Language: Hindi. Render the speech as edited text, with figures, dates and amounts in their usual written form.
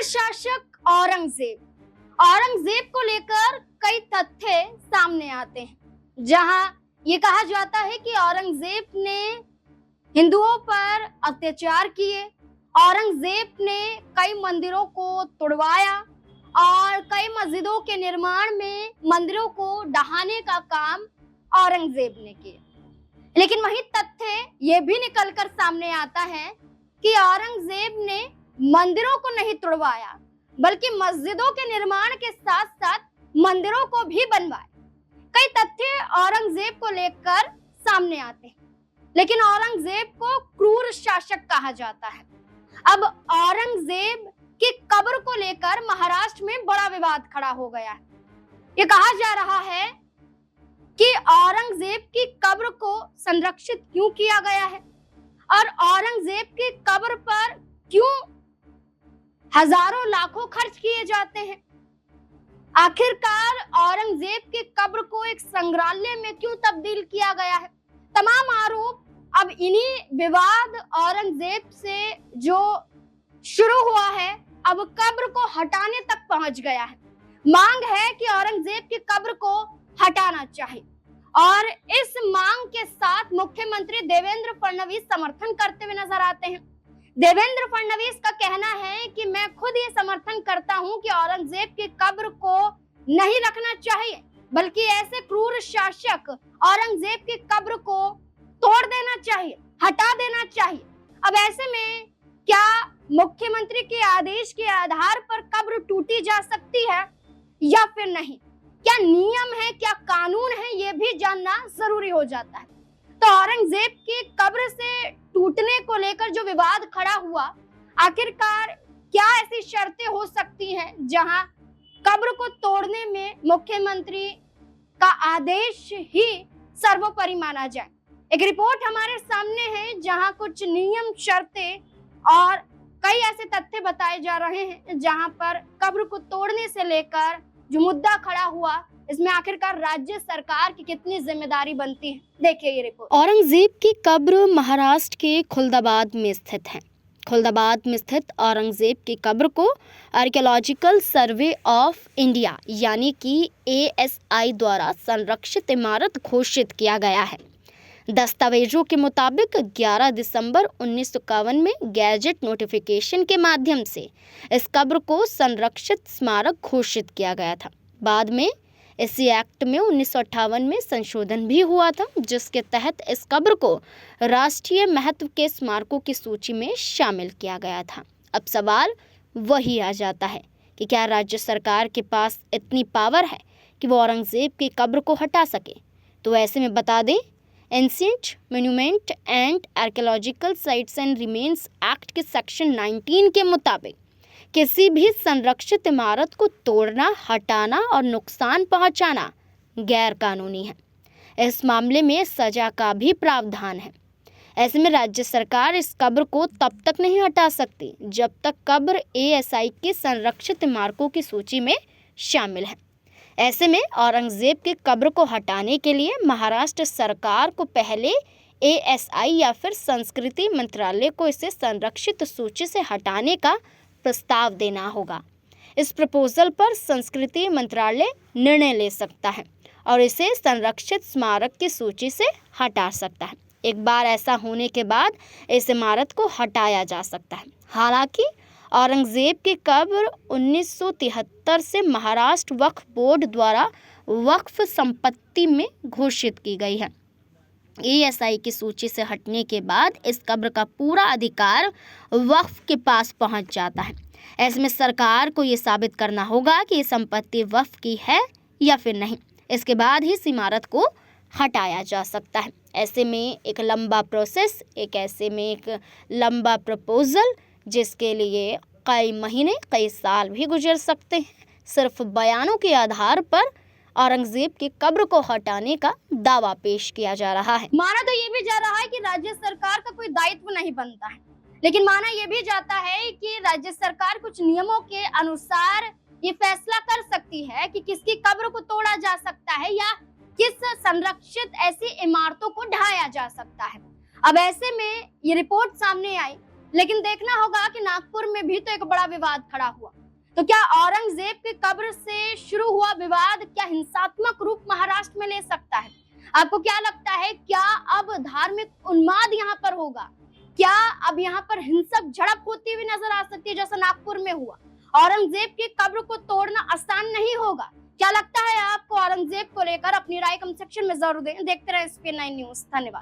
शासक औरंगजेब को लेकर कई तथ्य सामने आते हैं, जहां ये कहा जाता है कि औरंगजेब ने हिंदुओं पर अत्याचार किए, औरंगजेब ने कई मंदिरों को तुड़वाया और कई मस्जिदों के निर्माण में मंदिरों को ढहाने का काम औरंगजेब ने किया। लेकिन वही तथ्य ये भी निकलकर सामने आता है कि औरंगजेब ने मंदिरों को नहीं तुड़वाया, बल्कि मस्जिदों के निर्माण के साथ साथ मंदिरों को भी बनवाया। कई तथ्य औरंगजेब को लेकर सामने आते हैं, लेकिन औरंगजेब को क्रूर शासक कहा जाता है। अब औरंगजेब की कब्र को लेकर महाराष्ट्र में बड़ा विवाद खड़ा हो गया है। ये कहा जा रहा है कि औरंगजेब की कब्र को संरक्षित क्यों किया गया है और औरंगजेब की कब्र पर क्यों हजारों लाखों खर्च किए जाते हैं। आखिरकार औरंगजेब की कब्र को एक संग्रहालय में क्यों तब्दील किया गया है। तमाम आरोप अब इन्हीं विवाद औरंगजेब से जो शुरू हुआ है, अब कब्र को हटाने तक पहुंच गया है। मांग है कि औरंगजेब की कब्र को हटाना चाहिए और इस मांग के साथ मुख्यमंत्री देवेंद्र फडणवीस समर्थन करते हुए नजर आते हैं। देवेंद्र फडणवीस का कहना है कि मैं खुद ये समर्थन करता हूं कि औरंगजेब की कब्र को नहीं रखना चाहिए, बल्कि ऐसे क्रूर शासक औरंगजेब की कब्र को तोड़ देना चाहिए, हटा देना चाहिए। अब ऐसे में क्या मुख्यमंत्री के आदेश के आधार पर कब्र टूटी जा सकती है या फिर नहीं? क्या नियम है, क्या कानून है, ये भी जानना जरूरी हो जाता है। तो औरंगजेब की कब्र से टूटने को लेकर जो विवाद खड़ा हुआ, आखिरकार क्या ऐसी शर्तें हो सकती हैं जहां कब्र को तोड़ने में मुख्यमंत्री का आदेश ही सर्वोपरि माना जाए? एक रिपोर्ट हमारे सामने है जहां कुछ नियम, शर्तें और कई ऐसे तथ्य बताए जा रहे हैं जहां पर कब्र को तोड़ने से लेकर जो मुद्दा खड़ा हुआ, इसमें आखिरकार राज्य सरकार की कितनी जिम्मेदारी बनती है। देखिए ये रिपोर्ट। औरंगजेब की कब्र महाराष्ट्र के खुलदाबाद में स्थित है। खुलदाबाद में स्थित औरंगजेब की कब्र को आर्कियोलॉजिकल सर्वे ऑफ इंडिया यानी कि ASI द्वारा संरक्षित इमारत घोषित किया गया है। दस्तावेजों के मुताबिक 11 दिसंबर 1951 में गैजेट नोटिफिकेशन के माध्यम से इस कब्र को संरक्षित स्मारक घोषित किया गया था। बाद में इसी एक्ट में 1958 में संशोधन भी हुआ था, जिसके तहत इस कब्र को राष्ट्रीय महत्व के स्मारकों की सूची में शामिल किया गया था। अब सवाल वही आ जाता है कि क्या राज्य सरकार के पास इतनी पावर है कि वो औरंगजेब की कब्र को हटा सके? तो ऐसे में बता दें, ancient monument and archaeological sites and remains act के सेक्शन 19 के मुताबिक किसी भी संरक्षित इमारत को तोड़ना, हटाना और नुकसान पहुंचाना गैर कानूनी है। इस मामले में सजा का भी प्रावधान है। ऐसे में राज्य सरकार इस कब्र को तब तक नहीं हटा सकती जब तक कब्र ASI की संरक्षित इमारतों की सूची में शामिल है। ऐसे में औरंगजेब की कब्र को हटाने के लिए महाराष्ट्र सरकार को पहले ASI या फिर संस्कृति मंत्रालय को इसे संरक्षित सूची से हटाने का प्रस्ताव देना होगा। इस प्रपोजल पर संस्कृति मंत्रालय निर्णय ले सकता है और इसे संरक्षित स्मारक की सूची से हटा सकता है। एक बार ऐसा होने के बाद इस इमारत को हटाया जा सकता है। हालांकि औरंगजेब की कब्र 1973 से महाराष्ट्र वक्फ बोर्ड द्वारा वक्फ संपत्ति में घोषित की गई है। ASI की सूची से हटने के बाद इस कब्र का पूरा अधिकार वक्फ के पास पहुंच जाता है। ऐसे में सरकार को ये साबित करना होगा कि ये संपत्ति वक्फ की है या फिर नहीं। इसके बाद ही इस इमारत को हटाया जा सकता है। ऐसे में एक लंबा प्रोसेस, एक लंबा प्रपोजल, जिसके लिए कई महीने, कई साल भी गुजर सकते हैं। सिर्फ बयानों के आधार पर औरंगजेब की कब्र को हटाने का दावा पेश किया जा रहा है। माना तो ये भी जा रहा है कि राज्य सरकार का कोई दायित्व नहीं बनता है, लेकिन माना ये भी जाता है कि राज्य सरकार कुछ नियमों के अनुसार ये फैसला कर सकती है कि किसकी कब्र को तोड़ा जा सकता है या किस संरक्षित ऐसी इमारतों को ढाया जा सकता है। अब ऐसे में ये रिपोर्ट सामने आई लेकिन देखना होगा कि नागपुर में भी तो एक बड़ा विवाद खड़ा हुआ। तो क्या औरंगजेब की कब्र से शुरू हुआ विवाद क्या हिंसात्मक रूप महाराष्ट्र में ले सकता है? आपको क्या लगता है, क्या अब धार्मिक उन्माद यहाँ पर होगा? क्या अब यहाँ पर हिंसक झड़प होती हुई नजर आ सकती है जैसा नागपुर में हुआ? औरंगजेब की कब्र को तोड़ना आसान नहीं होगा। क्या लगता है आपको औरंगजेब को लेकर? अपनी राय कमेंट सेक्शन में जरूर दें। देखते रहे SPN9 न्यूज। धन्यवाद।